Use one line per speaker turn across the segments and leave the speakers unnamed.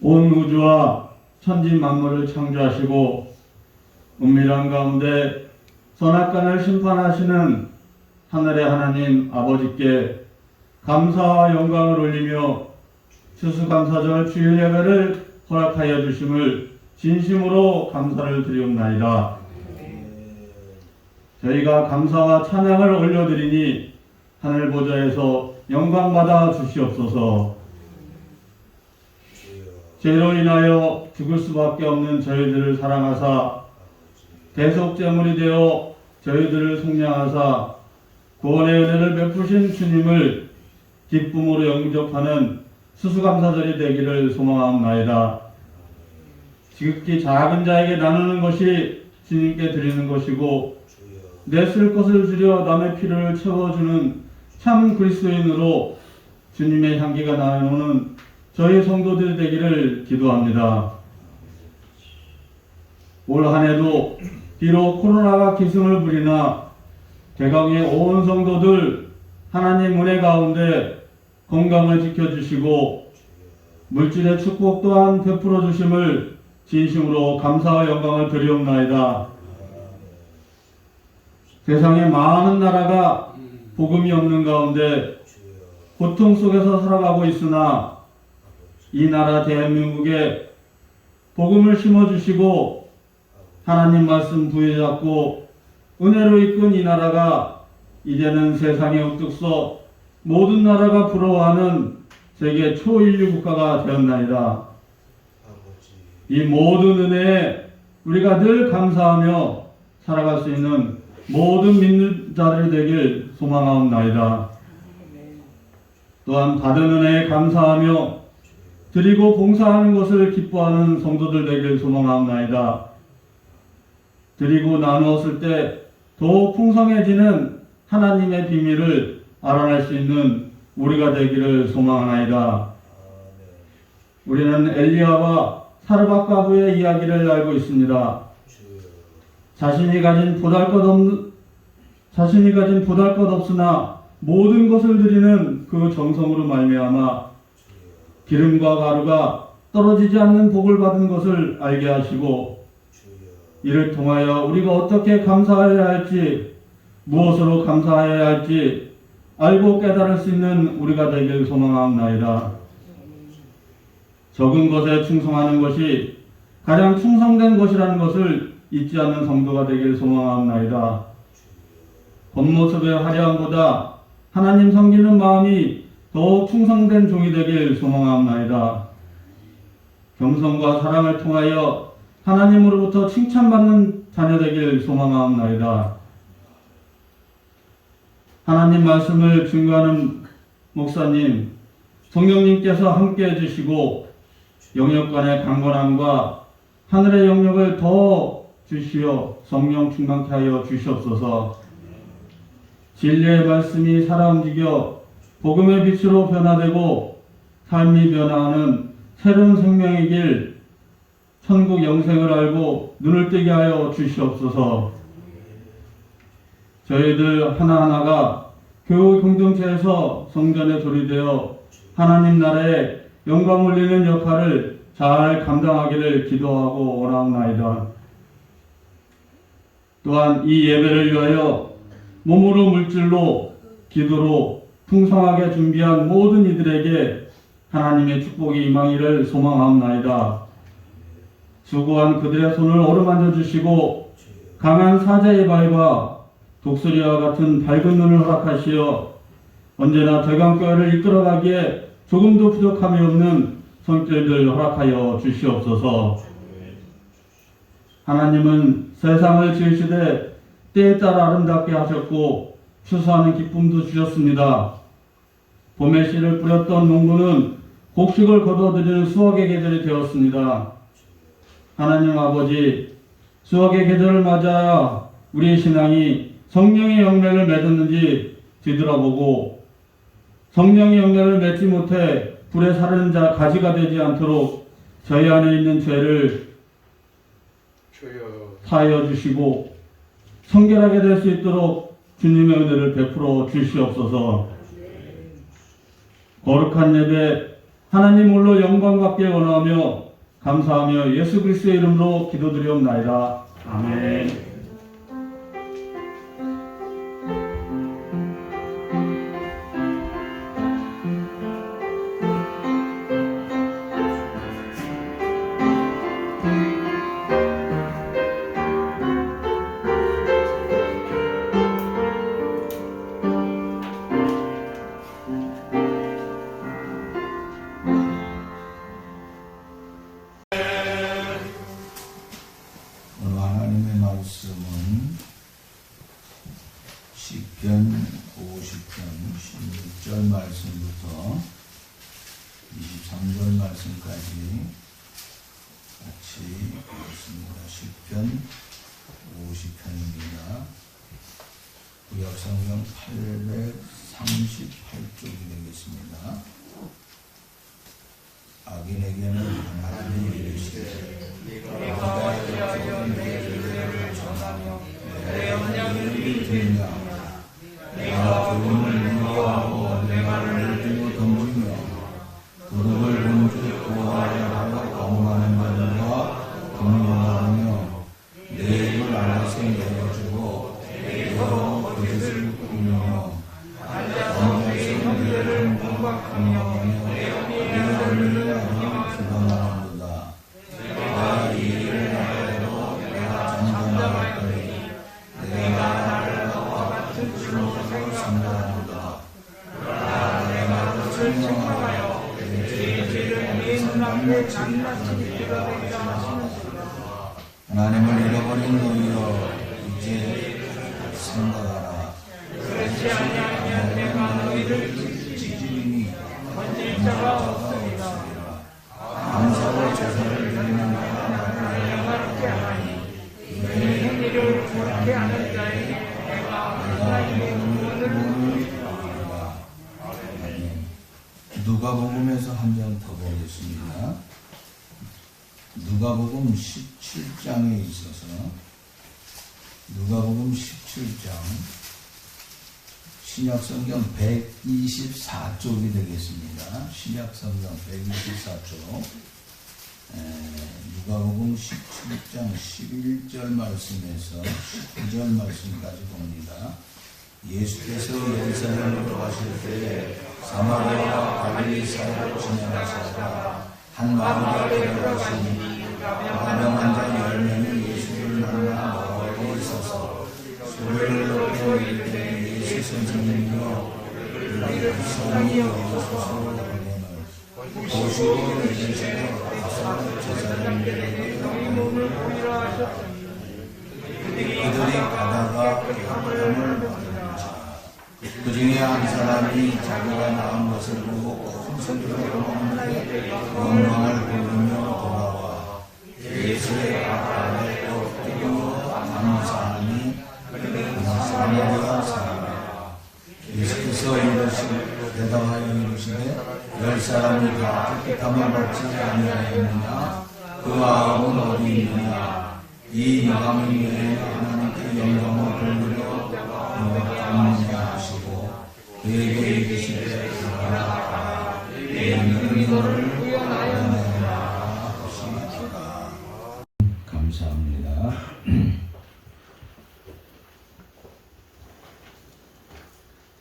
온 우주와 천지 만물을 창조하시고 은밀한 가운데 선악간을 심판하시는 하늘의 하나님 아버지께 감사와 영광을 올리며 추수감사절 주일 예배를 허락하여 주심을 진심으로 감사를 드리옵나이다. 저희가 감사와 찬양을 올려드리니 하늘 보좌에서 영광받아 주시옵소서. 죄로 인하여 죽을 수밖에 없는 저희들을 사랑하사 대속제물이 되어 저희들을 속량하사 구원의 은혜를 베푸신 주님을 기쁨으로 영접하는 수수감사절이 되기를 소망하옵나이다. 지극히 작은 자에게 나누는 것이 주님께 드리는 것이고 내 쓸 것을 줄여 남의 피를 채워주는 참 그리스도인으로 주님의 향기가 나오는 저희 성도들이 되기를 기도합니다. 올 한해도 비록 코로나가 기승을 부리나 대강의 온 성도들 하나님 은혜 가운데 건강을 지켜주시고 물질의 축복 또한 베풀어 주심을 진심으로 감사와 영광을 드리옵나이다. 세상에 많은 나라가 복음이 없는 가운데 고통 속에서 살아가고 있으나 이 나라 대한민국에 복음을 심어주시고 하나님 말씀 부여잡고 은혜로 이끈 이 나라가 이제는 세상에 우뚝 서 모든 나라가 부러워하는 세계 초인류 국가가 되었나이다. 이 모든 은혜에 우리가 늘 감사하며 살아갈 수 있는 모든 믿는 자들이 되길 소망하옵나이다. 또한 받은 은혜에 감사하며 드리고 봉사하는 것을 기뻐하는 성도들 되길 소망하옵나이다. 드리고 나누었을 때 더욱 풍성해지는 하나님의 비밀을 알아낼 수 있는 우리가 되기를 소망하나이다. 우리는 엘리야와 사르밧 과부의 이야기를 알고 있습니다. 자신이 가진 보잘것없으나 모든 것을 드리는 그 정성으로 말미암아 기름과 가루가 떨어지지 않는 복을 받은 것을 알게 하시고 이를 통하여 우리가 어떻게 감사해야 할지 무엇으로 감사해야 할지 알고 깨달을 수 있는 우리가 되길 소망하옵나이다. 적은 것에 충성하는 것이 가장 충성된 것이라는 것을 잊지 않는 성도가 되길 소망하옵나이다. 겉모습의 화려함보다 하나님 섬기는 마음이 더욱 충성된 종이 되길 소망하옵나이다. 겸손과 사랑을 통하여 하나님으로부터 칭찬받는 자녀 되길 소망하옵나이다. 하나님 말씀을 증거하는 목사님, 성령님께서 함께 해주시고 영역간의 강건함과 하늘의 영역을 더 주시어 성령 충만케 하여 주시옵소서. 진리의 말씀이 살아 움직여 복음의 빛으로 변화되고 삶이 변화하는 새로운 생명의 길, 천국 영생을 알고 눈을 뜨게 하여 주시옵소서. 저희들 하나하나가 교회 공동체에서 성전의 돌이 되어 하나님 나라에 영광 올리는 역할을 잘 감당하기를 기도하고 원하옵나이다. 또한 이 예배를 위하여 몸으로 물질로 기도로 풍성하게 준비한 모든 이들에게 하나님의 축복이 임하기를 소망하옵나이다. 수고한 그들의 손을 어루만져 주시고 강한 사자의 발과 독수리와 같은 밝은 눈을 허락하시어 언제나 대강교회를 이끌어가기에 조금도 부족함이 없는 성질들 허락하여 주시옵소서. 하나님은 세상을 지으시되 때에 따라 아름답게 하셨고 추수하는 기쁨도 주셨습니다. 봄에 씨를 뿌렸던 농부는 곡식을 거둬들이는 수확의 계절이 되었습니다. 하나님 아버지, 수확의 계절을 맞아 우리의 신앙이 성령의 영향을 맺었는지 뒤돌아보고 성령의 영향을 맺지 못해 불에 사르는 자 가지가 되지 않도록 저희 안에 있는 죄를 사하여 주시고 성결하게 될 수 있도록 주님의 은혜를 베풀어 주시옵소서. 거룩한 예배 하나님 홀로 영광 받게 원하며 감사하며 예수 그리스도의 이름으로 기도드리옵나이다. 아멘.
오늘 하나님의 말씀은 시편 50편 16절 말씀부터 23절 말씀까지 같이 읽습니다. 시편 50편입니다. 구약성경 838쪽이 되겠습니다. 악인에게는 하나님이 이르시되 네가 여호와의 례를 전하며 내 언약을 듣냐 내가 그분을 미워하고 내 말을 들고 던지며 도둑을 본주 구하려 하여 거부하는 자들과 공유하며 내 입을 알아서 내어주고 내 여러 거짓을 꾸며 언약에서 내 공과 공유하며 내 얼굴을 알아 기도하는도다. 내가 이 일을 하여도 내가 정정하였더니 내가 나를 너와 같은 주로서 생각하는도다. 그러나 내 말을 설명하여 내 죄를 네 눈앞에 낱낱이 비가 되게 하시는도다. 하나님을 잃어버린 너희여 이제 생각하라. 그렇지 아니하면 내가 너희를 찢으리니 건질 자가 없으리라. 감사와 제사를 드리는 자가 나를 영화롭게 하나니 이는 이를 그렇게 하는 자의 내가 하나님의 구원을 이루리라. 누가복음에서 한 장 더 보겠습니다. 누가복음 17장에 있어서 누가복음 17장 신약성경 124쪽이 되겠습니다. 신약성경 124쪽 누가복음 17장 11절 말씀에서 19절 말씀까지 봅니다. 예수께서 예루살렘으로 가실 때에 사마리아와 갈릴리 사이로 지나가시다가 한 마을에 들어가시니 가병한 자 10명이 예수를 만나 멀리 있어서 소리를 높여 이르되 예수 선생님이여 우리를 성이 여기소서 하거늘 보시고 이르시되 가서 제사장들에게 너희 몸을 보이라 하셨더니 그들이 가다가 감을 받으니라. 그 중에 한 사람이 자기가 낳은 것을 보고 큰 소리로 먹는데 영광을 부르며 돌아와 예수의 앞에 엎드려 감사하니 그는 사마리아 사람이라. 예수께서 대답하여 이르시되 10사람이 다 깨끗함을 받지 아니하였느냐? 그 아합은 어디 있느냐? 이 이방인 외에 하나님께 영광을 돌리려 감느냐 하시고 그에게 이르시되 가라 내 능력을 구원하였느니라 하시니라. 감사합니다.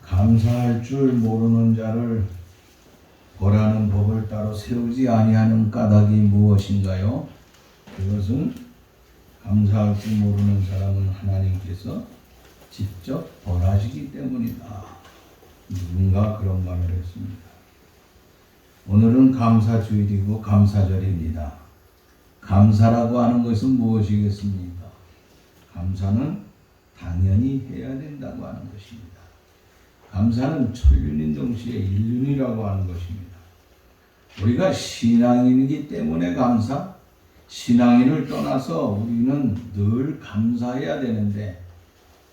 감사할 줄 모르는 자를 벌하는 법을 따로 세우지 아니하는 까닭이 무엇인가요? 그것은 감사할 줄 모르는 사람은 하나님께서 직접 벌하시기 때문이다. 누군가 그런 말을 했습니다. 오늘은 감사주일이고 감사절입니다. 감사라고 하는 것은 무엇이겠습니까? 감사는 당연히 해야 된다고 하는 것입니다. 감사는 천륜인 동시에 일륜이라고 하는 것입니다. 우리가 신앙인이기 때문에 감사, 신앙인을 떠나서 우리는 늘 감사해야 되는데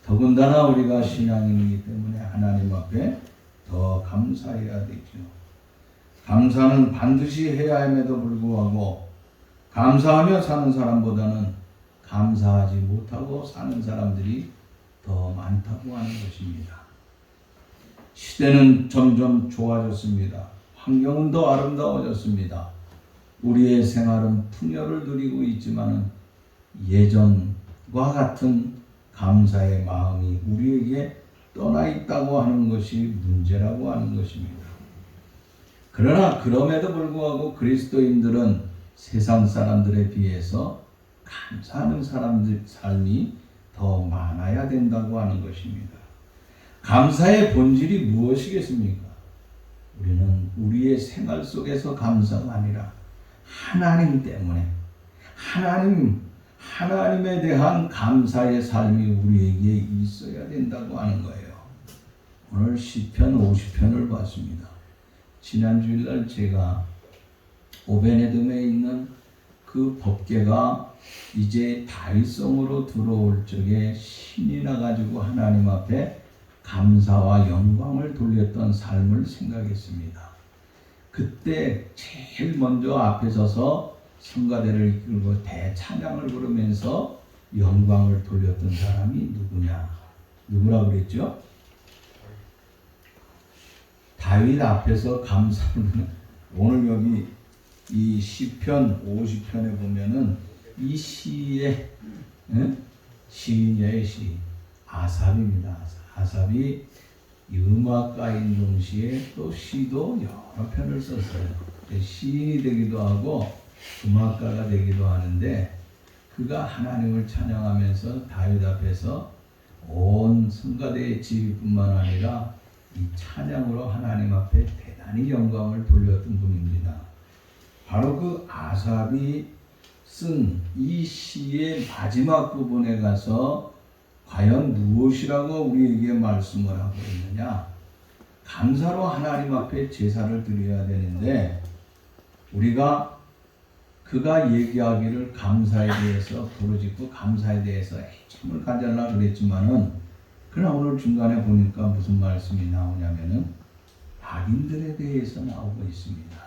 더군다나 우리가 신앙인이기 때문에 하나님 앞에 더 감사해야 되죠. 감사는 반드시 해야 함에도 불구하고 감사하며 사는 사람보다는 감사하지 못하고 사는 사람들이 더 많다고 하는 것입니다. 시대는 점점 좋아졌습니다. 환경은 더 아름다워졌습니다. 우리의 생활은 풍요를 누리고 있지만은 예전과 같은 감사의 마음이 우리에게 떠나 있다고 하는 것이 문제라고 하는 것입니다. 그러나 그럼에도 불구하고 그리스도인들은 세상 사람들에 비해서 감사하는 사람들 삶이 더 많아야 된다고 하는 것입니다. 감사의 본질이 무엇이겠습니까? 우리는 우리의 생활 속에서 감사가 아니라 하나님 때문에 하나님에 대한 감사의 삶이 우리에게 있어야 된다고 하는 거예요. 오늘 시편 50편을 봤습니다. 지난 주일날 제가 오베네돔에 있는 그 법궤가 이제 다윗성으로 들어올 적에 신이 나가지고 하나님 앞에 감사와 영광을 돌렸던 삶을 생각했습니다. 그때 제일 먼저 앞에 서서 성가대를 이끌고 대찬양을 부르면서 영광을 돌렸던 사람이 누구냐? 누구라고 그랬죠? 다윗 앞에서 감사를 오늘 여기 이 시편 50편에 보면은 이 시의 시인의 시 아삽입니다. 아삽이 음악가인 동시에 또 시도 여러 편을 썼어요. 시인이 되기도 하고 음악가가 되기도 하는데 그가 하나님을 찬양하면서 다윗 앞에서 온 성가대의 지휘뿐만 아니라 이 찬양으로 하나님 앞에 대단히 영광을 돌렸던 분입니다. 바로 그 아삽이 쓴 이 시의 마지막 부분에 가서 과연 무엇이라고 우리에게 말씀을 하고 있느냐? 감사로 하나님 앞에 제사를 드려야 되는데 우리가 그가 얘기하기를 감사에 대해서 부르짖고 감사에 대해서 애침을 가져라 그랬지만은 그러나 오늘 중간에 보니까 무슨 말씀이 나오냐면은 악인들에 대해서 나오고 있습니다.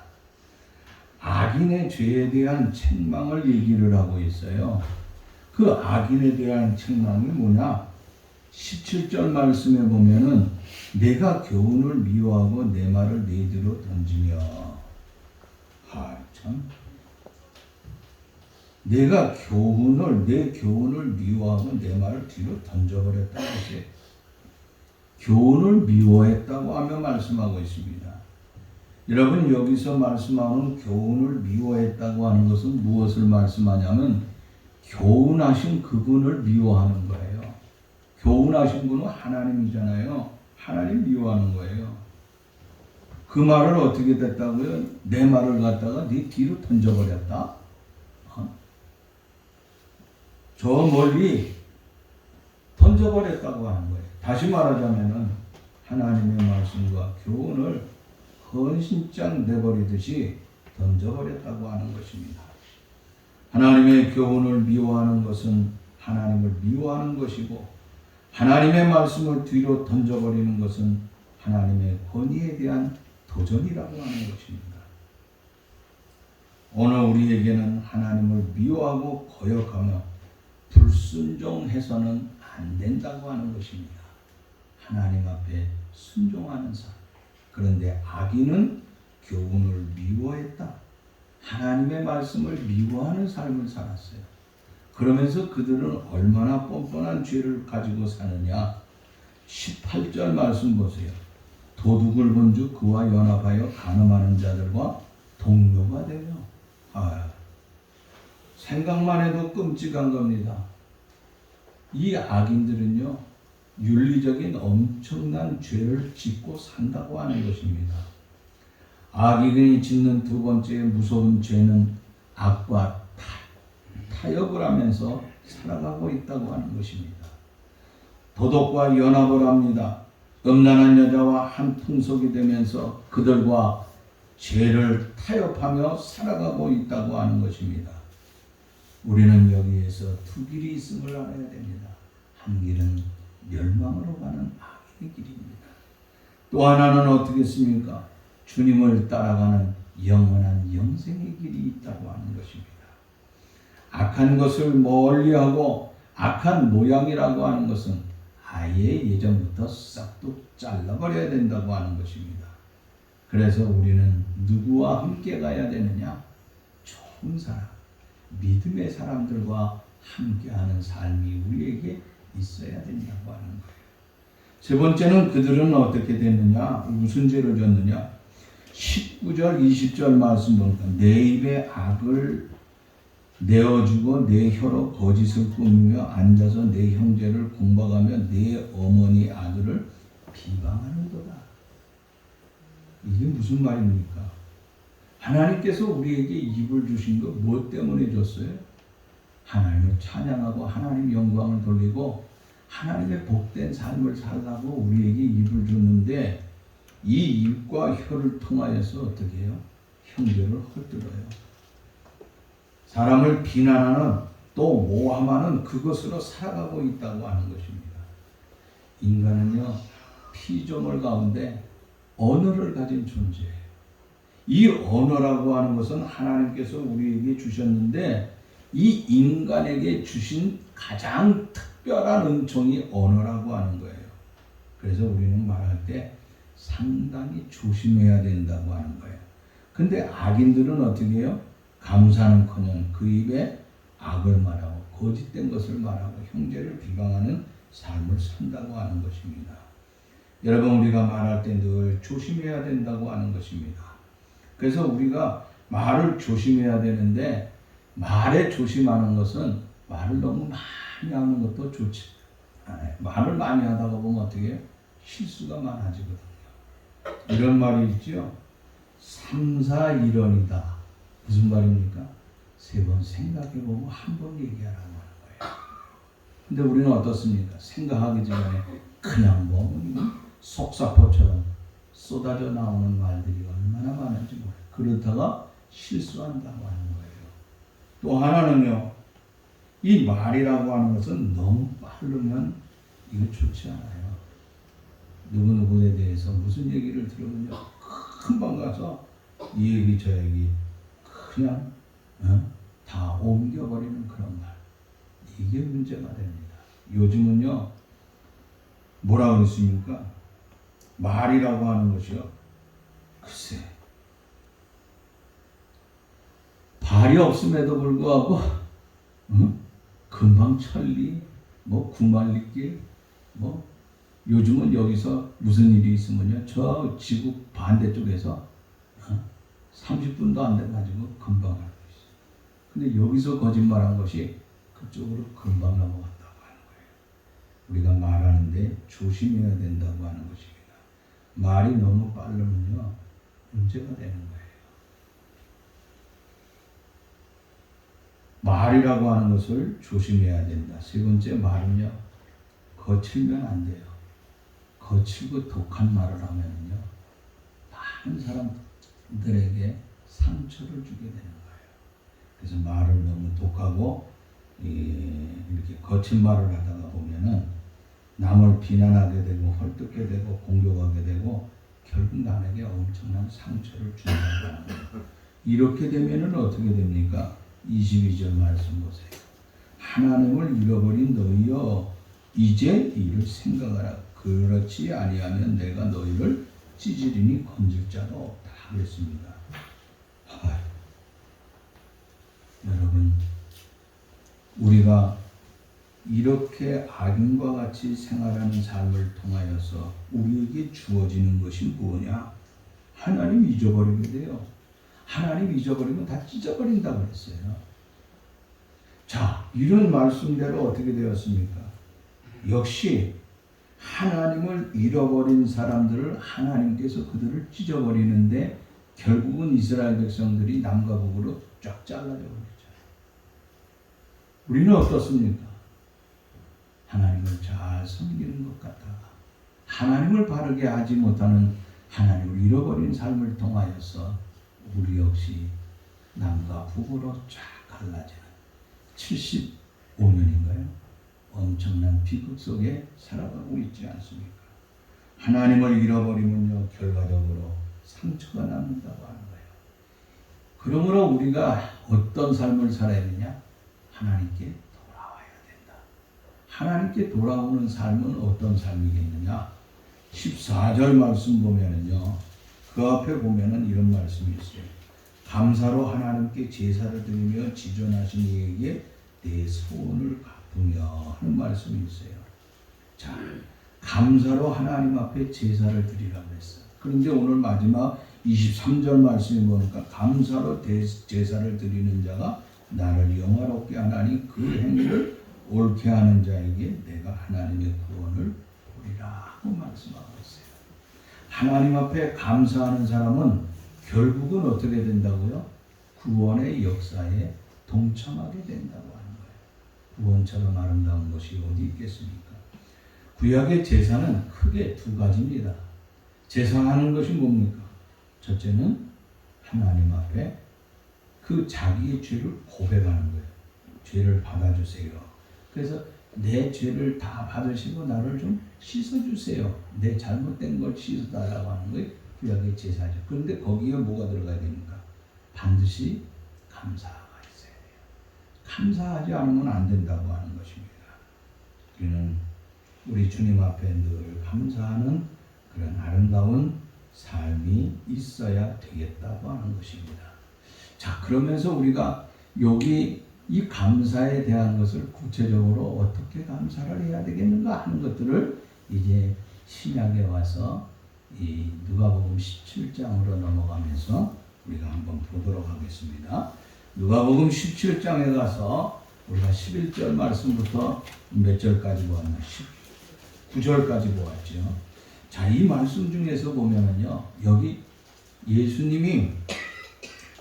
악인의 죄에 대한 책망을 얘기를 하고 있어요. 그 악인에 대한 책망이 뭐냐? 17절 말씀에 보면은 내가 교훈을 미워하고 내 말을 내 뒤로 던지며 참 내가 내 교훈을 미워하고 내 말을 뒤로 던져버렸다고 했어요. 교훈을 미워했다고 하며 말씀하고 있습니다. 여러분 여기서 말씀하는 교훈을 미워했다고 하는 것은 무엇을 말씀하냐면 교훈하신 그분을 미워하는 거예요. 교훈하신 분은 하나님이잖아요. 하나님 미워하는 거예요. 그 말을 어떻게 됐다고요? 내 말을 갖다가 네 뒤로 던져버렸다. 저 멀리 던져버렸다고 하는 거예요. 다시 말하자면은 하나님의 말씀과 교훈을 헌신장 내버리듯이 던져버렸다고 하는 것입니다. 하나님의 교훈을 미워하는 것은 하나님을 미워하는 것이고 하나님의 말씀을 뒤로 던져버리는 것은 하나님의 권위에 대한 도전이라고 하는 것입니다. 오늘 우리에게는 하나님을 미워하고 거역하며 불순종해서는 안 된다고 하는 것입니다. 하나님 앞에 순종하는 삶. 그런데 악인은 교훈을 미워했다. 하나님의 말씀을 미워하는 삶을 살았어요. 그러면서 그들은 얼마나 뻔뻔한 죄를 가지고 사느냐. 18절 말씀 보세요. 도둑을 본즉 그와 연합하여 간음하는 자들과 동료가 되며. 생각만 해도 끔찍한 겁니다. 이 악인들은요, 윤리적인 엄청난 죄를 짓고 산다고 하는 것입니다. 악인이 짓는 두 번째 무서운 죄는 악과 타협을 하면서 살아가고 있다고 하는 것입니다. 도덕과 연합을 합니다. 음란한 여자와 한 풍속이 되면서 그들과 죄를 타협하며 살아가고 있다고 하는 것입니다. 우리는 여기에서 두 길이 있음을 알아야 됩니다. 한 길은 멸망으로 가는 악의 길입니다. 또 하나는 어떻겠습니까? 주님을 따라가는 영원한 영생의 길이 있다고 하는 것입니다. 악한 것을 멀리하고 악한 모양이라고 하는 것은 아예 예전부터 싹둑 잘라버려야 된다고 하는 것입니다. 그래서 우리는 누구와 함께 가야 되느냐? 좋은 사람, 믿음의 사람들과 함께하는 삶이 우리에게 있어야 된다고 하는 거예요. 세 번째는 그들은 어떻게 됐느냐? 무슨 죄를 졌느냐? 19절, 20절 말씀 보니까 내 입에 악을 내어주고 내 혀로 거짓을 꾸미며 앉아서 내 형제를 공박하며 내 어머니 아들을 비방하는도다. 이게 무슨 말입니까? 하나님께서 우리에게 입을 주신 거 무엇 때문에 줬어요? 하나님을 찬양하고 하나님 영광을 돌리고 하나님의 복된 삶을 살라고 우리에게 입을 줬는데 이 입과 혀를 통하여서 어떻게 해요? 형제를 헐뜯어요. 사람을 비난하는 또 모함하는 그것으로 살아가고 있다고 하는 것입니다. 인간은요, 피조물 가운데 언어를 가진 존재예요. 이 언어라고 하는 것은 하나님께서 우리에게 주셨는데 이 인간에게 주신 가장 특별한 은총이 언어라고 하는 거예요. 그래서 우리는 말할 때 상당히 조심해야 된다고 하는 거예요. 근데 악인들은 어떻게 해요? 감사는커녕 그 입에 악을 말하고 거짓된 것을 말하고 형제를 비방하는 삶을 산다고 하는 것입니다. 여러분, 우리가 말할 때 늘 조심해야 된다고 하는 것입니다. 그래서 우리가 말을 조심해야 되는데 말에 조심하는 것은 말을 너무 많이 하는 것도 좋지 않아요. 말을 많이 하다가 보면 어떻게 해요? 실수가 많아지거든요. 이런 말이 있죠. 삼사일언이다. 무슨 말입니까? 3번 생각해보고 한 번 얘기하라고 하는 거예요. 근데 우리는 어떻습니까? 생각하기 전에 그냥 뭐 속사포처럼 쏟아져 나오는 말들이 얼마나 많은지 몰라요. 그러다가 실수한다고 하는 거예요. 또 하나는요, 이 말이라고 하는 것은 너무 빠르면 이거 좋지 않아요. 누구누구에 대해서 무슨 얘기를 들으면요, 금방 가서 이 얘기 저 얘기 그냥 다 옮겨버리는 그런 말. 이게 문제가 됩니다. 요즘은요, 뭐라고 그랬습니까? 말이라고 하는 것이요, 글쎄 발이 없음에도 불구하고 금방 천리, 뭐 구만리길, 뭐 요즘은 여기서 무슨 일이 있으면요, 저 지구 반대쪽에서 30분도 안 돼가지고 금방 알고 있어요. 근데 여기서 거짓말한 것이 그쪽으로 금방 넘어갔다고 하는 거예요. 우리가 말하는데 조심해야 된다고 하는 것입니다. 말이 너무 빠르면요, 문제가 되는 거예요. 말이라고 하는 것을 조심해야 된다. 세 번째, 말은요, 거칠면 안 돼요. 거칠고 독한 말을 하면요, 많은 사람들에게 상처를 주게 되는 거예요. 그래서 말을 너무 독하고 이렇게 거친 말을 하다가 보면은 남을 비난하게 되고 헐뜯게 되고 공격하게 되고 결국 남에게 엄청난 상처를 준다고 하는 거예요. 이렇게 되면은 어떻게 됩니까? 22절 말씀 보세요. 하나님을 잃어버린 너희여, 이제 이를 생각하라. 그렇지 아니하면 내가 너희를 찢으리니 건질 자도 없다 그랬습니다. 여러분, 우리가 이렇게 악인과 같이 생활하는 삶을 통하여서 우리에게 주어지는 것이 뭐냐? 하나님 잊어버리게 돼요. 하나님 잊어버리면 다 찢어버린다고 그랬어요. 자, 이런 말씀대로 어떻게 되었습니까? 역시 하나님을 잃어버린 사람들을 하나님께서 그들을 찢어버리는데 결국은 이스라엘 백성들이 남과 북으로 쫙 잘라져 버렸죠. 우리는 어떻습니까? 하나님을 잘 섬기는 것 같다가 하나님을 바르게 하지 못하는, 하나님을 잃어버린 삶을 통하여서 우리 역시 남과 북으로 쫙 갈라지는 75년인가요? 엄청난 비극 속에 살아가고 있지 않습니까? 하나님을 잃어버리면요, 결과적으로 상처가 남는다고 하는 거예요. 그러므로 우리가 어떤 삶을 살아야 되냐? 하나님께 돌아와야 된다. 하나님께 돌아오는 삶은 어떤 삶이겠느냐? 14절 말씀 보면은요, 그 앞에 보면은 이런 말씀이 있어요. 감사로 하나님께 제사를 드리며 지존하신 이에게 내 소원을 갚으며 하는 말씀이 있어요. 자, 감사로 하나님 앞에 제사를 드리라고 했어요. 그런데 오늘 마지막 23절 말씀이 보니까 감사로 제사를 드리는 자가 나를 영화롭게 하나니 그 행위를 옳게 하는 자에게 내가 하나님의 구원을 보리라 하고 말씀하고 있어요. 하나님 앞에 감사하는 사람은 결국은 어떻게 된다고요? 구원의 역사에 동참하게 된다고 하는 거예요. 구원처럼 아름다운 것이 어디 있겠습니까? 구약의 제사는 크게 두 가지입니다. 제사하는 것이 뭡니까? 첫째는 하나님 앞에 그 자기의 죄를 고백하는 거예요. 죄를 받아주세요. 그래서 내 죄를 다 받으시고 나를 좀 씻어주세요. 내 잘못된 걸 씻어달라고 하는 거예요. 구약의 제사죠. 그런데 거기에 뭐가 들어가야 됩니까? 반드시 감사가 있어야 돼요. 감사하지 않으면 안 된다고 하는 것입니다. 우리는 우리 주님 앞에 늘 감사하는 그런 아름다운 삶이 있어야 되겠다고 하는 것입니다. 자, 그러면서 우리가 여기 이 감사에 대한 것을 구체적으로 어떻게 감사를 해야 되겠는가 하는 것들을 이제 신약에 와서 이 누가복음 17장으로 넘어가면서 우리가 한번 보도록 하겠습니다. 누가복음 17장에 가서 우리가 11절 말씀부터 몇 절까지 보았나? 19절까지 보았죠. 자, 이 말씀 중에서 보면은요, 여기 예수님이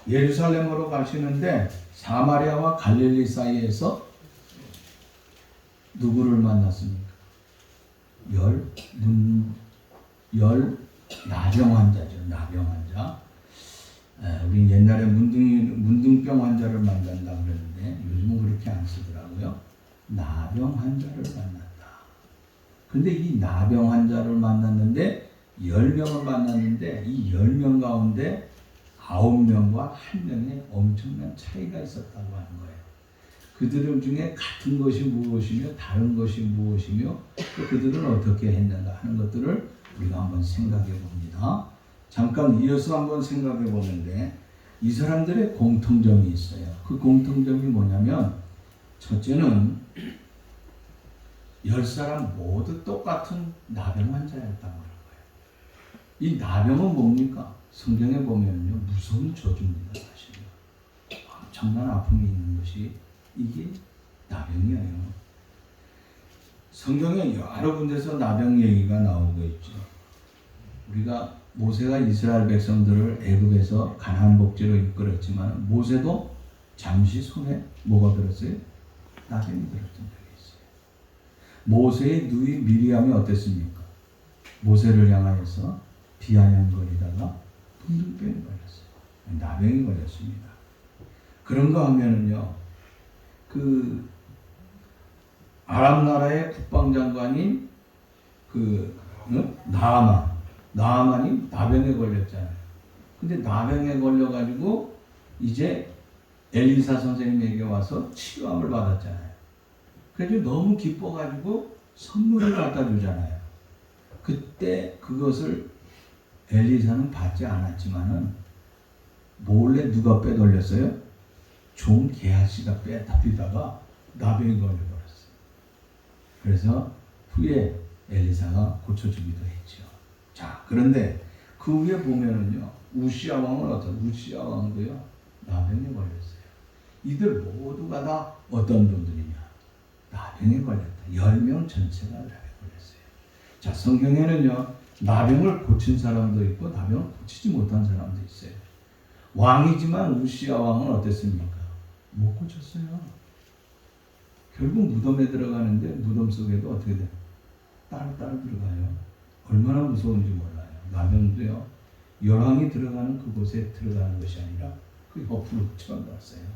예루살렘으로 가시는데 사마리아와 갈릴리 사이에서 누구를 만났습니까? 나병 환자죠. 나병 환자. 우리 옛날에 문둥병 환자를 만난다 그랬는데 요즘은 그렇게 안 쓰더라고요. 나병 환자를 만났다. 근데 이 나병 환자를 만났는데 10명을 만났는데 이 10명 가운데 9명과 1명의 엄청난 차이가 있었다고 하는 거예요. 그들 중에 같은 것이 무엇이며 다른 것이 무엇이며 또 그들은 어떻게 했는가 하는 것들을 우리가 한번 생각해 봅니다. 잠깐 이어서 한번 생각해 보는데 이 사람들의 공통점이 있어요. 그 공통점이 뭐냐면 첫째는 10사람 모두 똑같은 나병 환자였다고 하는 거예요. 이 나병은 뭡니까? 성경에 보면요 무서운 저주입니다. 사실은 엄청난 아픔이 있는 것이 이게 나병이에요. 성경에 여러 군데서 나병 얘기가 나오고 있죠. 우리가 모세가 이스라엘 백성들을 애굽에서 가나안 복지로 이끌었지만 모세도 잠시 손에 뭐가 들었어요? 나병이 들었던 적이 있어요. 모세의 누이 미리암이 어땠습니까? 모세를 향하여서 비아냥거리다가 풍등병이 걸렸어요. 나병이 걸렸습니다. 그런가 하면은요, 그 아람 나라의 국방장관인 나아만이 나병에 걸렸잖아요. 근데 나병에 걸려가지고 이제 엘리사 선생님에게 와서 치료함을 받았잖아요. 그래서 너무 기뻐가지고 선물을 갖다 주잖아요. 그때 그것을 엘리사는 받지 않았지만은 몰래 누가 빼돌렸어요? 종 게하시가 빼돌리다가 나병이 걸려버렸어요. 그래서 후에 엘리사가 고쳐주기도 했죠. 자, 그런데 그 후에 보면은요, 우시아 왕은 우시아 왕도요, 나병에 걸렸어요. 이들 모두가 다 어떤 분들이냐? 나병에 걸렸다. 10명 전체가 나병에 걸렸어요. 자, 성경에는요, 나병을 고친 사람도 있고, 나병을 고치지 못한 사람도 있어요. 왕이지만 우시아 왕은 어땠습니까? 못 고쳤어요. 결국 무덤에 들어가는데 무덤 속에도 어떻게 돼요? 따로 들어가요. 얼마나 무서운지 몰라요. 나병도요. 열왕이 들어가는 그곳에 들어가는 것이 아니라 그 옆으로 쳐갔어요.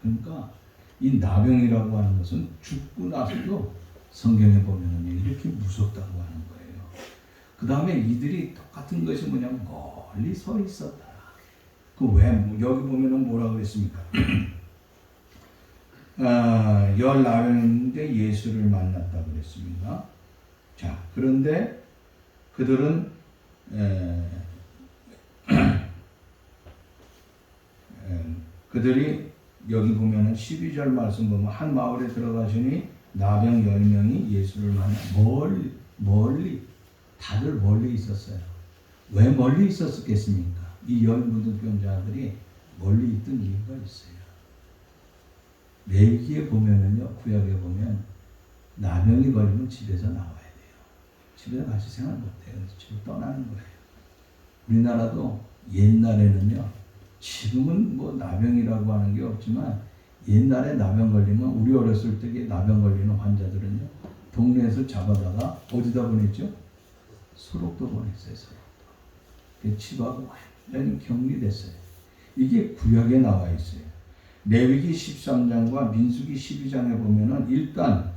그러니까 이 나병이라고 하는 것은 죽고 나서도 성경에 보면 이렇게 무섭다고 하는 거예요. 그 다음에 이들이 똑같은 것이 뭐냐면 멀리 서 있었다. 그 왜 여기 보면은 뭐라고 그랬습니까? 열 나병인데 예수를 만났다 그랬습니다. 자, 그런데 그들은 그들이 여기 보면은 12절 말씀 보면 한 마을에 들어가시니 나병 10명이 예수를 만나 멀리 다들 멀리 있었어요. 왜 멀리 있었겠습니까? 이 열무등병자들이 멀리 있던 이유가 있어요. 레위기에 보면은요, 구약에 보면 나병이 걸리면 집에서 나와야 돼요. 집에서 같이 생활 못해요. 그래서 집을 떠나는 거예요. 우리나라도 옛날에는요, 지금은 뭐 나병이라고 하는 게 없지만 옛날에 나병 걸리면 우리 어렸을 때 나병 걸리는 환자들은요, 동네에서 잡아다가 어디다 보냈죠? 소록도 보냈어요. 소록도. 집하고 완전히 격리됐어요. 이게 구약에 나와 있어요. 레위기 13장과 민수기 12장에 보면은 일단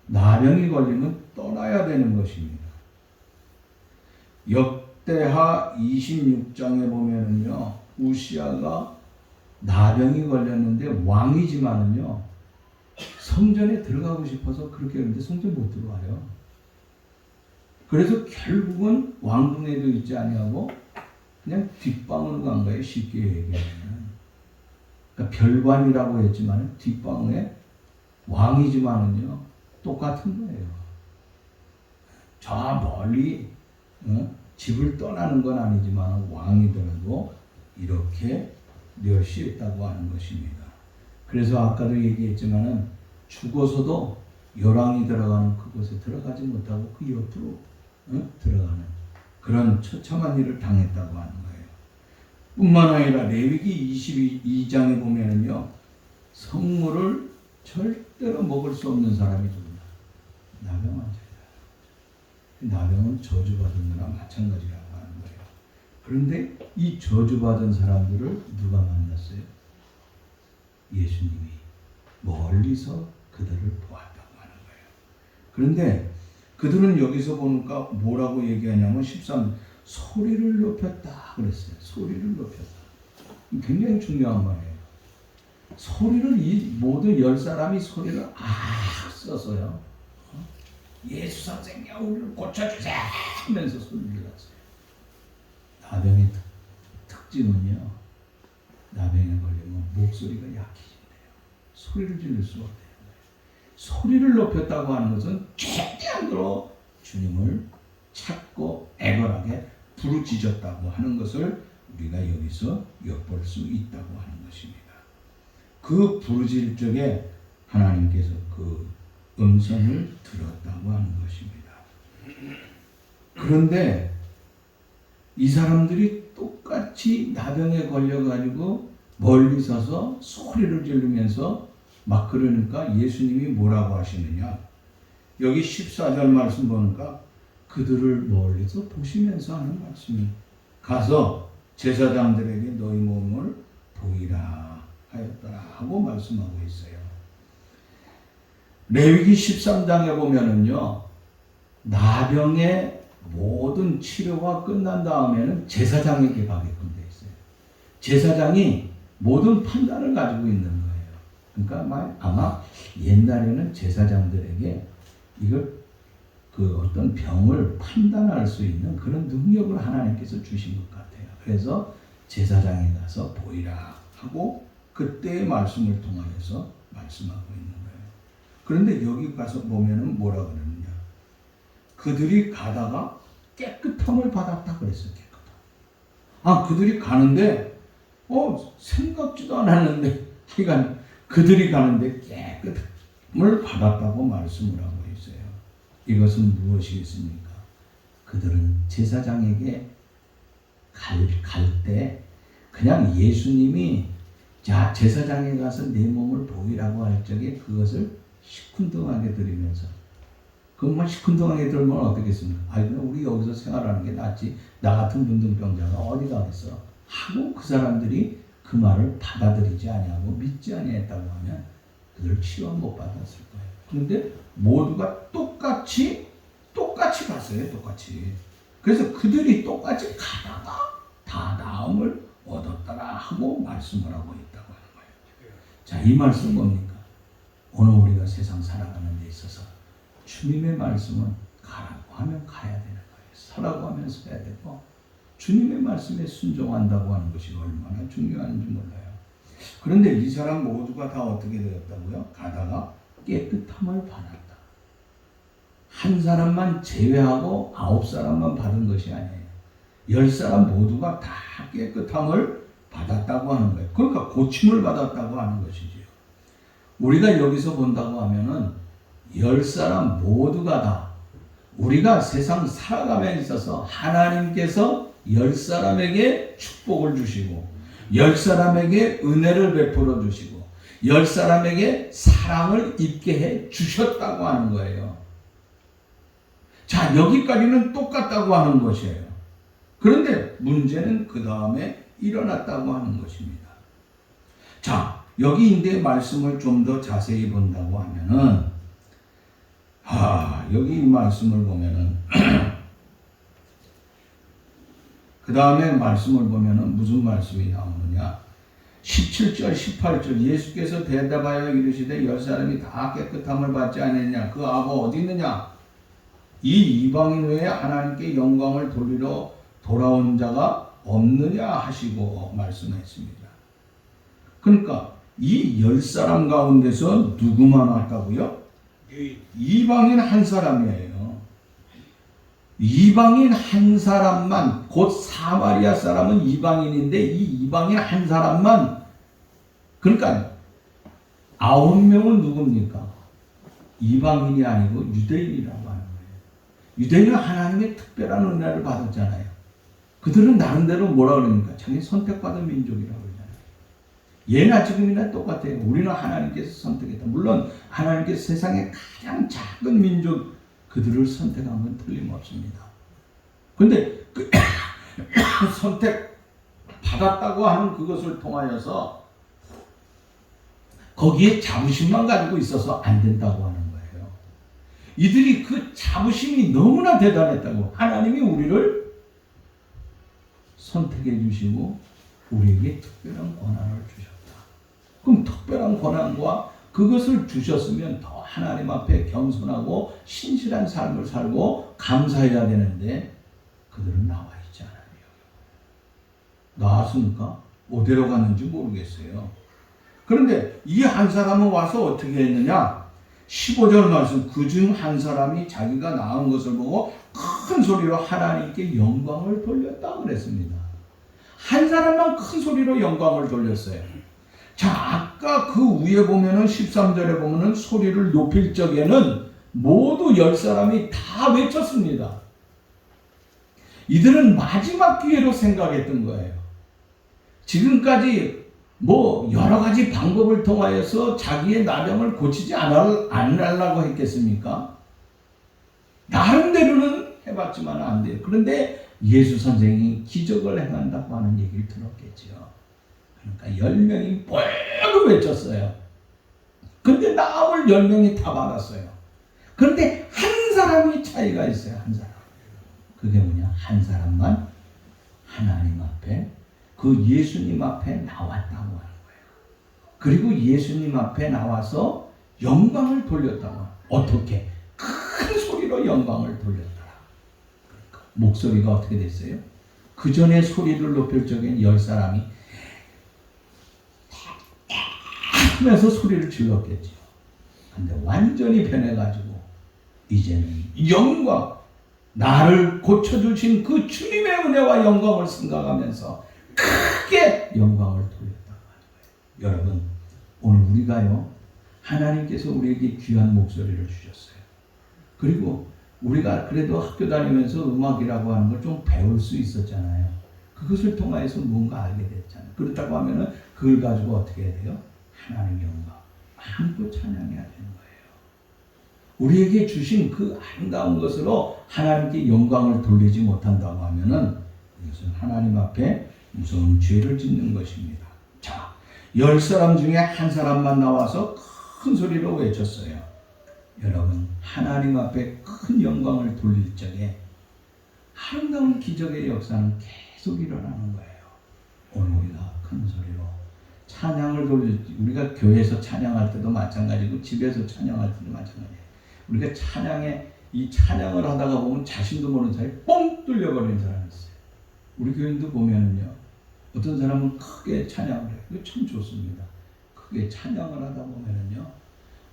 나병이 걸리면 떠나야 되는 것입니다. 역대하 26장에 보면은요, 우시아가 나병이 걸렸는데 왕이지만은요, 성전에 들어가고 싶어서 그렇게 했는데 성전 못 들어와요. 그래서 결국은 왕궁에도 있지 아니하고 그냥 뒷방으로 간 거예요. 쉽게 얘기하면. 그러니까 별관이라고 했지만 뒷방에 왕이지만은요, 똑같은 거예요. 저 멀리 집을 떠나는 건 아니지만 왕이더라도 이렇게 멸시했다고 하는 것입니다. 그래서 아까도 얘기했지만은 죽어서도 요랑이 들어가는 그곳에 들어가지 못하고 그 옆으로 들어가는 그런 처참한 일을 당했다고 하는 거예요. 뿐만 아니라 레위기 22장에 보면은요, 성물을 절대로 먹을 수 없는 사람이 누구냐? 나병 환자예요. 나병은 저주받은 거나 마찬가지라고 하는 거예요. 그런데 이 저주받은 사람들을 누가 만났어요? 예수님이 멀리서 그들을 보았다고 하는 거예요. 그런데 그들은 여기서 보니까 뭐라고 얘기하냐면 13 소리를 높였다 그랬어요. 소리를 높였다. 굉장히 중요한 말이에요. 소리를 이 모든 10사람이 소리를 써서요. 예수 선생님 우리를 고쳐주세요 하면서 소리를 질렀어요. 나병의 특징은요, 나병에 걸리면 목소리가 약해진대요. 소리를 지를 수가 없대요. 소리를 높였다고 하는 것은 최대한으로 주님을 찾고 애걸하게 부르짖었다고 하는 것을 우리가 여기서 엿볼 수 있다고 하는 것입니다. 그 부르짖을 적에 하나님께서 그 음성을 들었다고 하는 것입니다. 그런데 이 사람들이 똑같이 나병에 걸려가지고 멀리 서서 소리를 지르면서 막 그러니까 예수님이 뭐라고 하시느냐? 여기 14절 말씀 보니까 그들을 멀리서 보시면서 하는 말씀이 가서 제사장들에게 너희 몸을 보이라 하였더라 하고 말씀하고 있어요. 레위기 13장에 보면은요, 나병의 모든 치료가 끝난 다음에는 제사장에게 가게끔 되어 있어요. 제사장이 모든 판단을 가지고 있는 거예요. 그러니까 아마 옛날에는 제사장들에게 이걸 그 어떤 병을 판단할 수 있는 그런 능력을 하나님께서 주신 것 같아요. 그래서 제사장에 가서 보이라 하고 그때의 말씀을 통하여서 말씀하고 있는 거예요. 그런데 여기 가서 보면은 뭐라 그러느냐? 그들이 가다가 깨끗함을 받았다 그랬어요. 깨끗함. 그들이 가는데 생각지도 않았는데 하여간 그들이 가는데 깨끗함을 받았다고 말씀을 하고 있어요. 이것은 무엇이겠습니까? 그들은 제사장에게 갈 때 그냥 예수님이 자 제사장에 가서 내 몸을 보이라고 할 적에 그것을 시큰둥하게 들으면서 그것만 시큰둥하게 들으면 어떻겠습니까? 그냥 우리 여기서 생활하는 게 낫지. 나 같은 문둥병자가 어디 가겠어? 하고 그 사람들이 그 말을 받아들이지 아니하고 믿지 아니했다고 하면 그들 치료 못 받았을 거예요. 그런데 모두가 똑같이 갔어요. 똑같이. 그래서 그들이 똑같이 가다가 다 나음을 얻었더라 하고 말씀을 하고 있다고 하는 거예요. 자, 이 말씀 뭡니까? 오늘 우리가 세상 살아가는 데 있어서 주님의 말씀은 가라고 하면 가야 되는 거예요. 서라고 하면 서야 되고 주님의 말씀에 순종한다고 하는 것이 얼마나 중요한지 몰라요. 그런데 이 사람 모두가 다 어떻게 되었다고요? 가다가 깨끗함을 받았다. 한 사람만 제외하고 9사람만 받은 것이 아니에요. 10사람 모두가 다 깨끗함을 받았다고 하는 거예요. 그러니까 고침을 받았다고 하는 것이지요. 우리가 여기서 본다고 하면은 10사람 모두가 다 우리가 세상 살아감에 있어서 하나님께서 10사람에게 축복을 주시고 10사람에게 은혜를 베풀어 주시고 10사람에게 사랑을 입게 해 주셨다고 하는 거예요. 자, 여기까지는 똑같다고 하는 것이에요. 그런데 문제는 그 다음에 일어났다고 하는 것입니다. 자, 여기 인데 말씀을 좀 더 자세히 본다고 하면은 여기 이 말씀을 보면은 그 다음에 말씀을 보면은 무슨 말씀이 나오느냐? 17절, 18절 예수께서 대답하여 이르시되 10사람이 다 깨끗함을 받지 않았느냐? 그 아버 어디 있느냐? 이 이방인 외에 하나님께 영광을 돌리러 돌아온 자가 없느냐 하시고 말씀했습니다. 그러니까 이 10사람 가운데서 누구만 왔다고요? 이방인 한 사람이에요. 이방인 한 사람만, 곧 사마리아 사람은 이방인인데 이 이방인 한 사람만, 그러니까 9명은 누굽니까? 이방인이 아니고 유대인이라고 하는 거예요. 유대인은 하나님의 특별한 은혜를 받았잖아요. 그들은 나름대로 뭐라 그럽니까? 자기 선택받은 민족이라고 그러잖아요. 예나 지금이나 똑같아요. 우리는 하나님께서 선택했다. 물론 하나님께서 세상의 가장 작은 민족 그들을 선택한 건 틀림없습니다. 그런데 그 선택 받았다고 하는 그것을 통하여서 거기에 자부심만 가지고 있어서 안 된다고 하는 거예요. 이들이 그 자부심이 너무나 대단했다고. 하나님이 우리를 선택해 주시고 우리에게 특별한 권한을 주셨다. 그럼 특별한 권한과 그것을 주셨으면 더 하나님 앞에 겸손하고 신실한 삶을 살고 감사해야 되는데 그들은 나와 있지 않아요. 나왔습니까? 어디로 갔는지 모르겠어요. 그런데 이 한 사람은 와서 어떻게 했느냐? 15절 말씀, 그중 한 사람이 자기가 낳은 것을 보고 큰 소리로 하나님께 영광을 돌렸다 그랬습니다. 한 사람만 큰 소리로 영광을 돌렸어요. 자, 아까 그 위에 보면은 13절에 보면은 소리를 높일 적에는 모두 10사람이 다 외쳤습니다. 이들은 마지막 기회로 생각했던 거예요. 지금까지 뭐 여러 가지 방법을 통하여서 자기의 나병을 고치지 않으려고 했겠습니까? 나름대로는 해봤지만 안 돼요. 그런데 예수 선생이 기적을 행한다고 하는 얘기를 들었겠죠. 그러니까 10명이 뻘겋 외쳤어요. 근데 나음을 10명이 다 받았어요. 그런데 한 사람이 차이가 있어요. 한 사람. 그게 뭐냐? 한 사람만 하나님 앞에 그 예수님 앞에 나왔다고 하는 거예요. 그리고 예수님 앞에 나와서 영광을 돌렸다고. 어떻게? 큰 소리로 영광을 돌렸더라. 그러니까 목소리가 어떻게 됐어요? 그 전에 소리를 높일 적엔 10사람이 하면서 소리를 질렀겠죠. 근데 완전히 변해가지고 이제는 영광, 나를 고쳐주신 그 주님의 은혜와 영광을 생각하면서 크게 영광을 돌렸다고 하는 거예요. 여러분, 오늘 우리가요, 하나님께서 우리에게 귀한 목소리를 주셨어요. 그리고 우리가 그래도 학교 다니면서 음악이라고 하는 걸 좀 배울 수 있었잖아요. 그것을 통해서 뭔가 알게 됐잖아요. 그렇다고 하면은 그걸 가지고 어떻게 해야 돼요? 하나님의 영광 마음껏 찬양해야 되는 거예요. 우리에게 주신 그 아름다운 것으로 하나님께 영광을 돌리지 못한다고 하면은 이것은 하나님 앞에 무서운 죄를 짓는 것입니다. 자, 10사람 중에 한 사람만 나와서 큰 소리로 외쳤어요. 여러분, 하나님 앞에 큰 영광을 돌릴 적에 아름다운 기적의 역사는 계속 일어나는 거예요. 오늘 우리가 큰 소리로 찬양을 돌릴, 우리가 교회에서 찬양할 때도 마찬가지고 집에서 찬양할 때도 마찬가지예요. 우리가 이 찬양을 하다가 보면 자신도 모르는 사이에 뻥 뚫려버리는 사람이 있어요. 우리 교인도 보면은요, 어떤 사람은 크게 찬양을 해요. 이거 참 좋습니다. 크게 찬양을 하다 보면은요,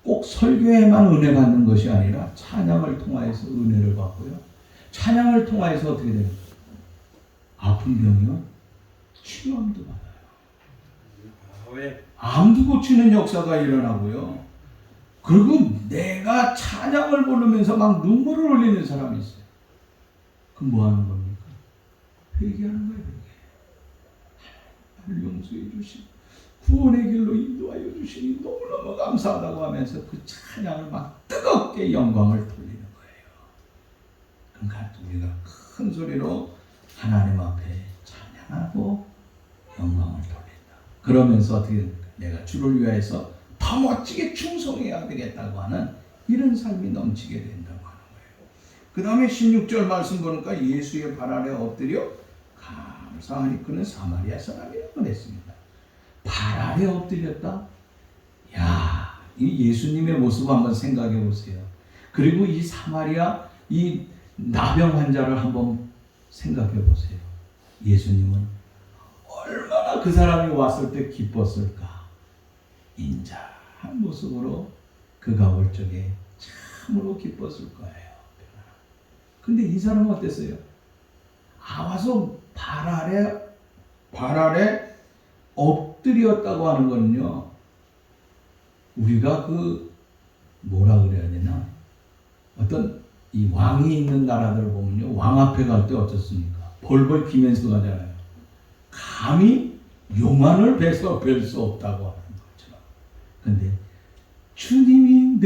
꼭 설교에만 은혜 받는 것이 아니라 찬양을 통하여서 은혜를 받고요. 찬양을 통하여서 어떻게 됩니까? 아픈 병이요, 치료함도 받아요. 암도 고치는 역사가 일어나고요. 그리고 내가 찬양을 부르면서 막 눈물을 흘리는 사람이 있어요. 그럼 뭐 하는 겁니까? 회개하는 거예요. 나를 용서해 주시고 구원의 길로 인도하여 주시니 너무너무 감사하다고 하면서 그 찬양을 막 뜨겁게 영광을 돌리는 거예요. 그러니까 우리가 큰 소리로 하나님 앞에 찬양하고 영광을 돌린다. 그러면서 어떻게 됩니까? 내가 주를 위하여서 더 멋지게 충성해야 되겠다고 하는 이런 삶이 넘치게 된다고 하는 거예요. 그 다음에 16절 말씀 보니까 예수의 발 아래 엎드려 감사하니 그는 사마리아 사람이라고 그랬습니다. 발 아래 엎드렸다? 야, 이 예수님의 모습 한번 생각해 보세요. 그리고 이 사마리아 이 나병 환자를 한번 생각해 보세요. 예수님은 얼마나 그 사람이 왔을 때 기뻤을까? 인자한 모습으로 그가 올 적에 참으로 기뻤을 거예요. 근데 이 사람은 어땠어요? 와서 발 아래 엎드렸다고 하는 거는요, 우리가 뭐라 그래야 되나? 어떤 이 왕이 있는 나라들 보면요, 왕 앞에 갈 때 어떻습니까? 벌벌 기면서 가잖아요. 감히 용안을 뵐 수 없다고 하는 거죠. 근데 주님이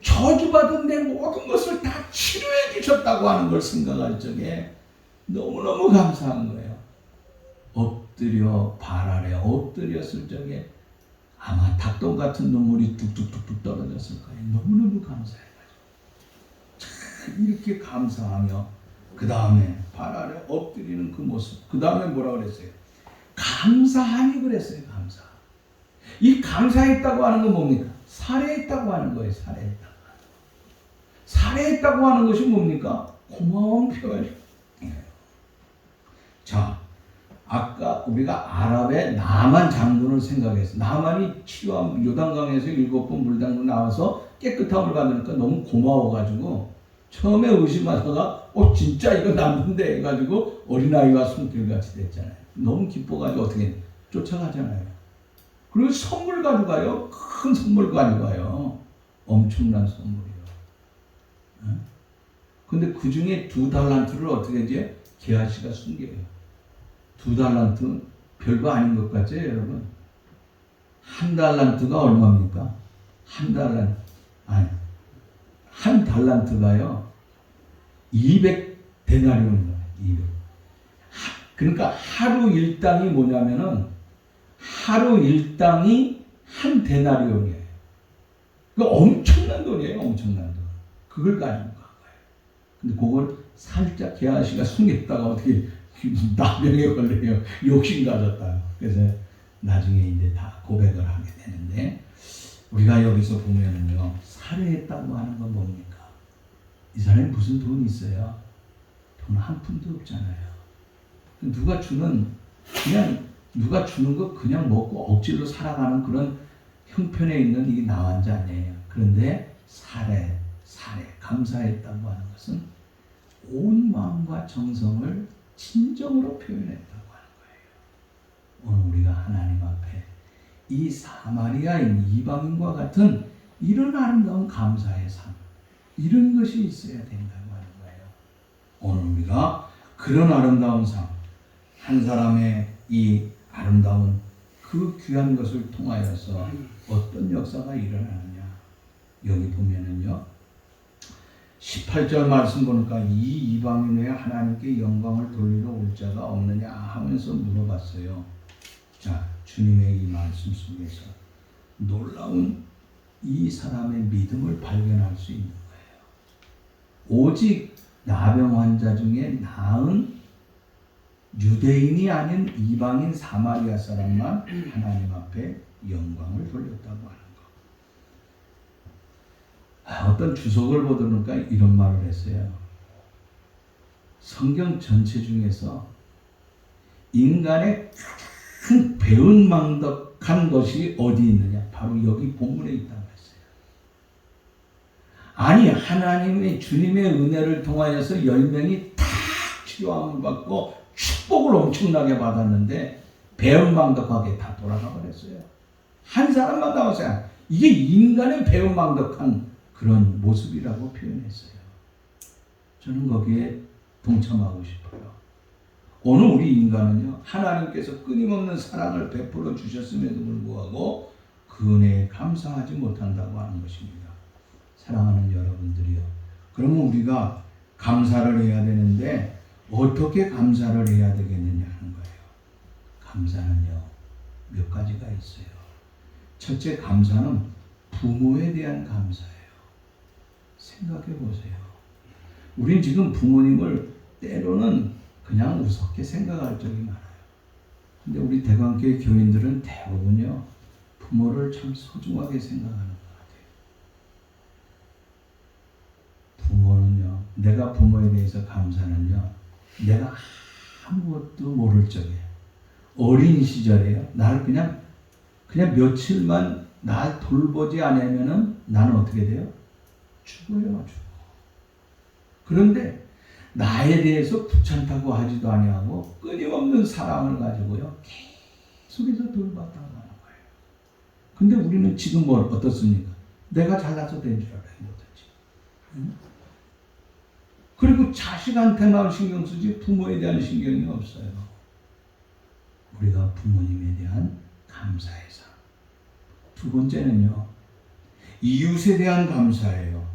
저주받은 내 모든 것을 다 치료해 주셨다고 하는 걸 생각할 적에 너무너무 감사한 거예요. 발 아래 엎드렸을 적에 아마 닭똥 같은 눈물이 뚝뚝뚝뚝 떨어졌을 거예요. 너무너무 감사해가지고. 참 이렇게 감사하며 그 다음에 발 아래 엎드리는 그 모습. 그 다음에 뭐라 그랬어요? 감사하니 그랬어요. 감사. 이 감사했다고 하는 건 뭡니까? 살해했다고 하는 거예요. 살해했다고 하는 것이 뭡니까? 고마운 표현이에요. 자, 아까 우리가 아랍의 나만 장군을 생각했어요. 나만이 치유함 요단강에서 7번 물 담고 나와서 깨끗함을 받으니까 너무 고마워가지고 처음에 의심하다가 진짜 이거 남는데 해가지고 어린아이와 손길같이 됐잖아요. 너무 기뻐가지고 어떻게 쫓아가잖아요. 그리고 선물 가져가요. 큰 선물 가져가요. 엄청난 선물이요. 근데 그 중에 2달란트를 어떻게 이제 게하시가 숨겨요. 2달란트 별거 아닌 것 같죠, 여러분? 1달란트가 얼마입니까? 한 달란트가요 200데나리온이에요. 200. 그러니까 하루 일당이 뭐냐면은 하루 일당이 한 데나리온이에요. 그 엄청난 돈이에요. 엄청난 돈. 그걸 가지고 간 거예요. 근데 그걸 살짝 게하시가 숨겼다가 어떻게 나병에 걸려요. 욕심 가졌다. 그래서 나중에 이제 다 고백을 하게 되는데, 우리가 여기서 보면은요, 살해했다고 하는 건 뭡니까? 이 사람이 무슨 돈이 있어요? 돈 한 푼도 없잖아요. 누가 주는 거 그냥 먹고 억지로 살아가는 그런 형편에 있는 이게 나 환자 아니에요. 그런데 감사했다고 하는 것은 온 마음과 정성을 진정으로 표현했다고 하는 거예요. 오늘 우리가 하나님 앞에 이 사마리아인 이방인과 같은 이런 아름다운 감사의 삶, 이런 것이 있어야 된다고 하는 거예요. 오늘 우리가 그런 아름다운 삶, 한 사람의 이 아름다운 그 귀한 것을 통하여서 어떤 역사가 일어나느냐. 여기 보면은요, 18절 말씀 보니까 이 이방인 외에 하나님께 영광을 돌리러 올 자가 없느냐 하면서 물어봤어요. 자, 주님의 이 말씀 속에서 놀라운 이 사람의 믿음을 발견할 수 있는 거예요. 오직 나병 환자 중에 나은 유대인이 아닌 이방인 사마리아 사람만 하나님 앞에 영광을 돌렸다고 하는 것. 어떤 주석을 보니까 이런 말을 했어요. 성경 전체 중에서 인간의 큰 배은망덕한 것이 어디 있느냐? 바로 여기 본문에 있다고 했어요. 아니 하나님의 주님의 은혜를 통하여서 10명이 다 치료함을 받고 축복을 엄청나게 받았는데 배은망덕하게 다 돌아가 버렸어요. 한 사람만 나왔어요. 이게 인간의 배은망덕한 그런 모습이라고 표현했어요. 저는 거기에 동참하고 싶어요. 오늘 우리 인간은요, 하나님께서 끊임없는 사랑을 베풀어 주셨음에도 불구하고 그 은혜에 감사하지 못한다고 하는 것입니다. 사랑하는 여러분들이요. 그러면 우리가 감사를 해야 되는데 어떻게 감사를 해야 되겠느냐 하는 거예요. 감사는요, 몇 가지가 있어요. 첫째, 감사는 부모에 대한 감사예요. 생각해 보세요. 우린 지금 부모님을 때로는 그냥 우습게 생각할 적이 많아요. 근데 우리 대관교회 교인들은 대부분요, 부모를 참 소중하게 생각하는 것 같아요. 부모는요, 내가 부모에 대해서 감사는요, 내가 아무것도 모를 적에, 어린 시절에요, 나를 그냥 며칠만 날 돌보지 않으면은 나는 어떻게 돼요? 죽어요, 죽어. 그런데 나에 대해서 귀찮다고 하지도 아니하고 끊임없는 사랑을 가지고요, 계속해서 돌봤다고 하는 거예요. 근데 우리는 지금 어떻습니까? 내가 잘나서 된 줄 알아요, 뭐든지. 응? 그리고 자식한테만 신경 쓰지 부모에 대한 신경이 없어요. 우리가 부모님에 대한 감사의 삶. 두 번째는요, 이웃에 대한 감사예요.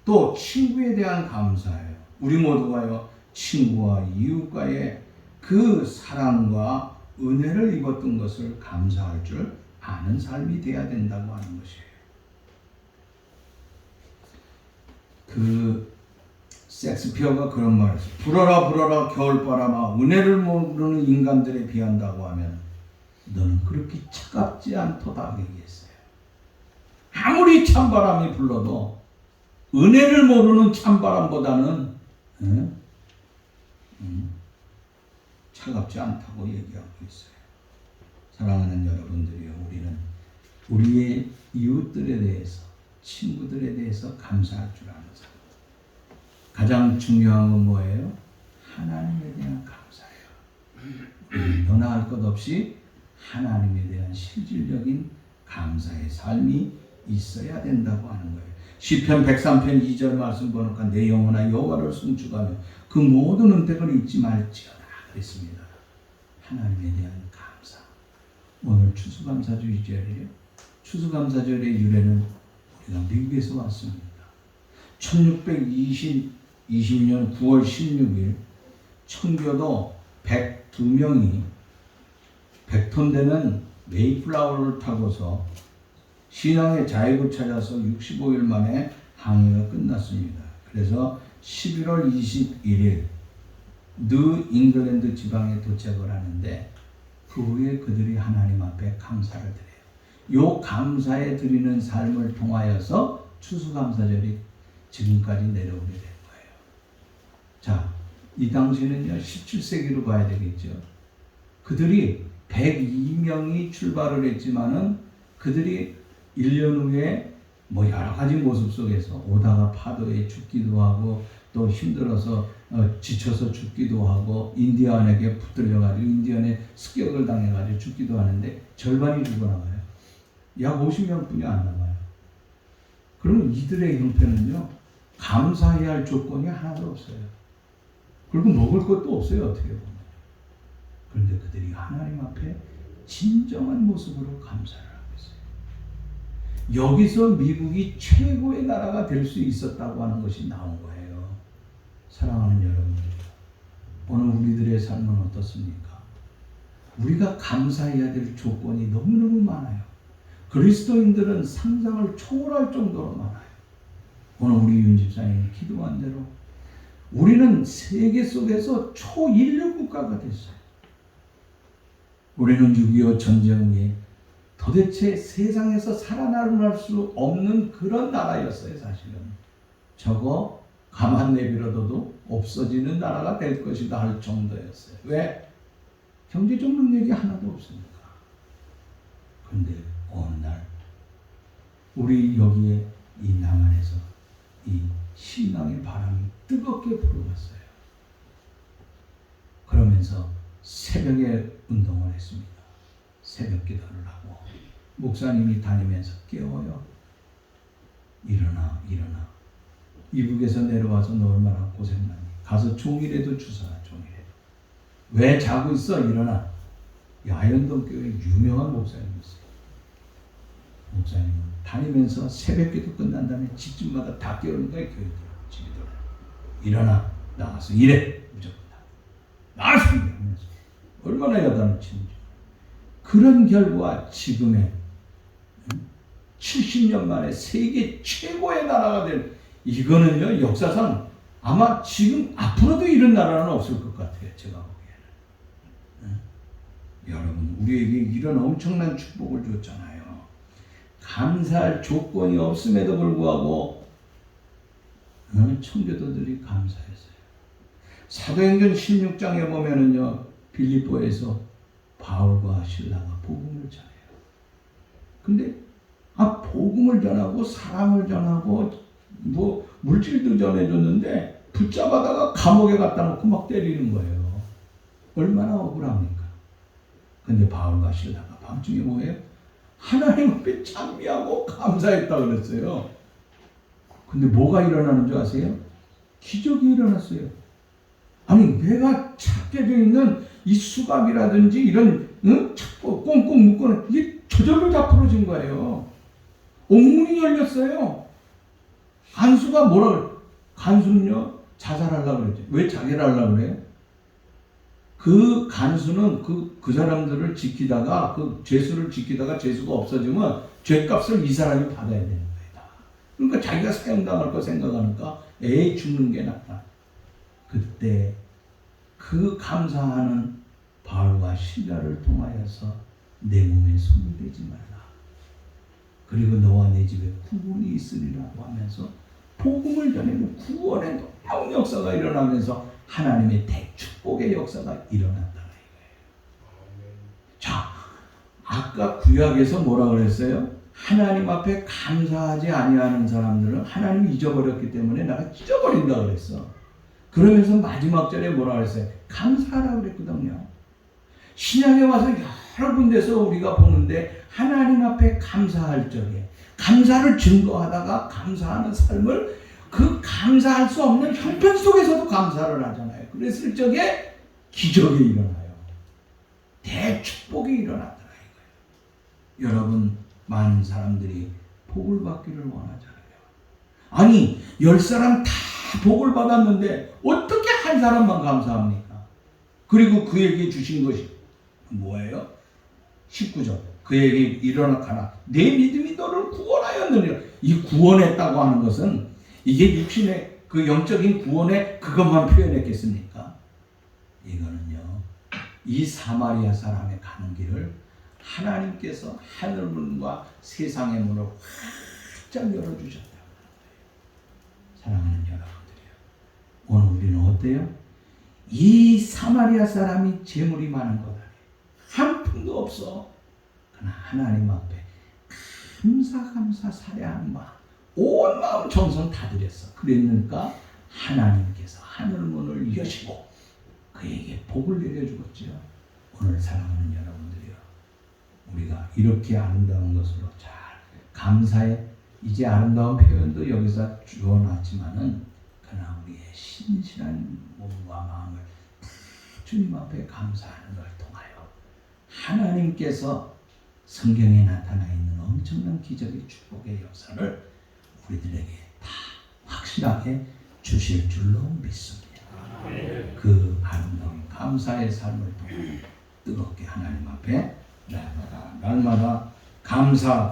또 친구에 대한 감사예요. 우리 모두가요, 친구와 이웃과의 그 사랑과 은혜를 입었던 것을 감사할 줄 아는 삶이 돼야 된다고 하는 것이에요. 그 섹스피어가 그런 말을 했어요. 불어라 불어라 겨울바람아, 은혜를 모르는 인간들에 비한다고 하면 너는 그렇게 차갑지 않도다 얘기했어요. 아무리 찬바람이 불러도 은혜를 모르는 찬바람보다는 차갑지 않다고 얘기하고 있어요. 사랑하는 여러분들이요, 우리는 우리의 이웃들에 대해서, 친구들에 대해서 감사할 줄 아는 사람. 가장 중요한 건 뭐예요? 하나님에 대한 감사예요. 너나 할 것 없이 하나님에 대한 실질적인 감사의 삶이 있어야 된다고 하는 거예요. 시편 103편 2절 말씀 보니까 내 영혼아 여호와를 송축하며 그 모든 은택을 잊지 말지어다 그랬습니다. 하나님에 대한 감사. 오늘 추수감사주일이에요. 추수감사절의 유래는 우리가 미국에서 왔습니다. 1620년 9월 16일 청교도 102명이 100톤 되는 메이플라워를 타고서 신앙의 자유를 찾아서 65일 만에 항해가 끝났습니다. 그래서 11월 21일 뉴 잉글랜드 지방에 도착을 하는데 그 후에 그들이 하나님 앞에 감사를 드려요. 요 감사에 드리는 삶을 통하여서 추수감사절이 지금까지 내려오게 된 거예요. 자, 이 당시는요 17세기로 봐야 되겠죠. 그들이 102명이 출발을 했지만은 그들이 1년 후에 뭐 여러 가지 모습 속에서 오다가 파도에 죽기도 하고 또 힘들어서 지쳐서 죽기도 하고 인디언에게 붙들려가지고 인디언의 습격을 당해가지고 죽기도 하는데 절반이 죽어나가요. 약 50명뿐이 안 남아요. 그러면 이들의 형편은요 감사해야 할 조건이 하나도 없어요. 그리고 먹을 것도 없어요, 어떻게 보면. 그런데 그들이 하나님 앞에 진정한 모습으로 감사를 하고 있어요. 여기서 미국이 최고의 나라가 될 수 있었다고 하는 것이 나온 거예요. 사랑하는 여러분들, 오늘 우리들의 삶은 어떻습니까? 우리가 감사해야 될 조건이 너무너무 많아요. 그리스도인들은 상상을 초월할 정도로 많아요. 오늘 우리 윤 집사님이 기도한 대로 우리는 세계 속에서 초인류 국가가 됐어요. 우리는 6.25 전쟁 후에 도대체 세상에서 살아남을 수 없는 그런 나라였어요, 사실은. 저거 가만 내버려둬도 없어지는 나라가 될 것이다 할 정도였어요. 왜? 경제적 능력이 하나도 없습니다. 그런데 어느 날 우리 여기에 이 남한에서 이 신앙의 바람이 뜨겁게 불어왔어요. 그러면서 새벽에 운동을 했습니다. 새벽 기도를 하고 목사님이 다니면서 깨워요. 일어나 일어나. 이북에서 내려와서 너 얼마나 고생하니. 가서 종이라도 주사라. 종이라도. 왜 자고 있어? 일어나. 야연동 교회 유명한 목사님이었어요. 목사님은 다니면서 새벽 기도 끝난 다음에 집집마다 다 깨우는 거예요. 교회들 집이들. 일어나 나가서 일해. 무조건 다. 나가서 일해. 하면서 얼마나 여단을 치는지. 그런 결과 지금의 70년 만에 세계 최고의 나라가 된 이거는요 역사상 아마 지금 앞으로도 이런 나라는 없을 것 같아요. 제가 보기에는. 여러분 우리에게 이런 엄청난 축복을 줬잖아요. 감사할 조건이 없음에도 불구하고 청교도들이 감사했어요. 사도행전 16장에 보면은요 빌립보에서 바울과 실라가 복음을 전해요. 근데 복음을 전하고 사랑을 전하고 뭐 물질도 전해줬는데 붙잡아다가 감옥에 갖다 놓고 막 때리는 거예요. 얼마나 억울합니까? 근데 바울과 실라가 밤중에 뭐예요? 하나님 앞에 찬미하고 감사했다 그랬어요. 근데 뭐가 일어나는 줄 아세요? 기적이 일어났어요. 아니 내가 찾게 돼 있는 이 수갑이라든지 이런 찾고 꽁꽁 묶어놓은 이게 저절로 다 풀어진 거예요. 옥문이 열렸어요. 간수가 뭐라 그래? 간수는요 자살하려고 그랬죠. 왜 자결 하려고 그래요? 그 간수는 그 사람들을 지키다가 그 죄수를 지키다가 죄수가 없어지면 죄값을 이 사람이 받아야 되는 거예요. 그러니까 자기가 사형당할 거 생각하니까 에이 죽는 게 낫다. 그때 그 감사하는 바울과 실라를 통하여서 내 몸에 손이 대지 말라. 그리고 너와 내 집에 구원이 있으리라고 하면서 복음을 전하고 구원의 놀라운 역사가 일어나면서 하나님의 대축복의 역사가 일어났다는 거예요. 자, 아까 구약에서 뭐라 그랬어요? 하나님 앞에 감사하지 아니하는 사람들은 하나님이 잊어버렸기 때문에 내가 찢어버린다 그랬어. 그러면서 마지막 절에 뭐라 그랬어요? 감사하라고 그랬거든요. 신약에 와서 여러 군데서 우리가 보는데 하나님 앞에 감사할 적에 감사를 증거하다가 감사하는 삶을 그 감사할 수 없는 형편 속에서도 감사를 하잖아요. 그랬을 적에 기적이 일어나요. 대축복이 일어나더라 이거예요. 여러분 많은 사람들이 복을 받기를 원하잖아요. 아니 10사람 다 복을 받았는데 어떻게 한 사람만 감사합니까? 그리고 그에게 주신 것이 뭐예요? 19절 그에게 일어나가라 내 믿음이 너를 구원하였느니라. 이 구원했다고 하는 것은 이게 육신의 그 영적인 구원에 그것만 표현했겠습니까? 이거는요 이 사마리아 사람의 가는 길을 하나님께서 하늘 문과 세상의 문을 활짝 열어주셨다. 사랑하는 여러분들이요, 오늘 우리는 어때요? 이 사마리아 사람이 재물이 많은 것 아니에요. 한 푼도 없어. 그러나 하나님 앞에 감사 사례한 마음, 온 마음 정성 다 드렸어. 그랬으니까 하나님께서 하늘 문을 여시고 그에게 복을 내려주었죠. 오늘 사랑하는 여러분들이요, 우리가 이렇게 아름다운 것으로 잘 감사해. 이제 아름다운 표현도 여기서 주어놨지만은 그러나 우리의 신실한 몸과 마음을 주님 앞에 감사하는 걸 통하여 하나님께서 성경에 나타나 있는 엄청난 기적의 축복의 역사를 우리들에게 다 확실하게 주실 줄로 믿습니다. 그 아름다운 감사의 삶을 통해 뜨겁게 하나님 앞에 날마다 감사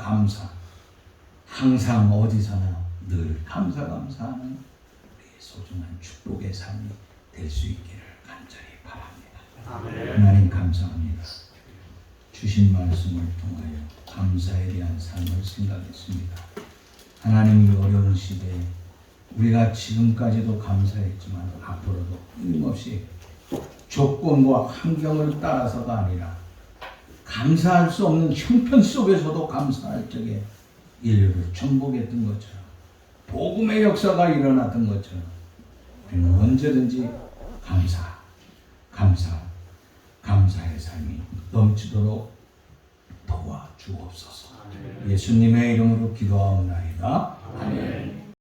항상 어디서나 늘 감사하는 우리의 소중한 축복의 삶이 될 수 있기를 간절히 바랍니다. 하나님 감사합니다. 주신 말씀을 통하여 감사에 대한 삶을 생각했습니다. 하나님이 어려운 시대에 우리가 지금까지도 감사했지만 앞으로도 끊임없이 조건과 환경을 따라서가 아니라 감사할 수 없는 형편 속에서도 감사할 적에 인류를 정복했던 것처럼 복음의 역사가 일어났던 것처럼 우리는 언제든지 감사의 삶이 넘치도록 도와주옵소서. 예수님의 이름으로 기도하옵나이다. 아멘.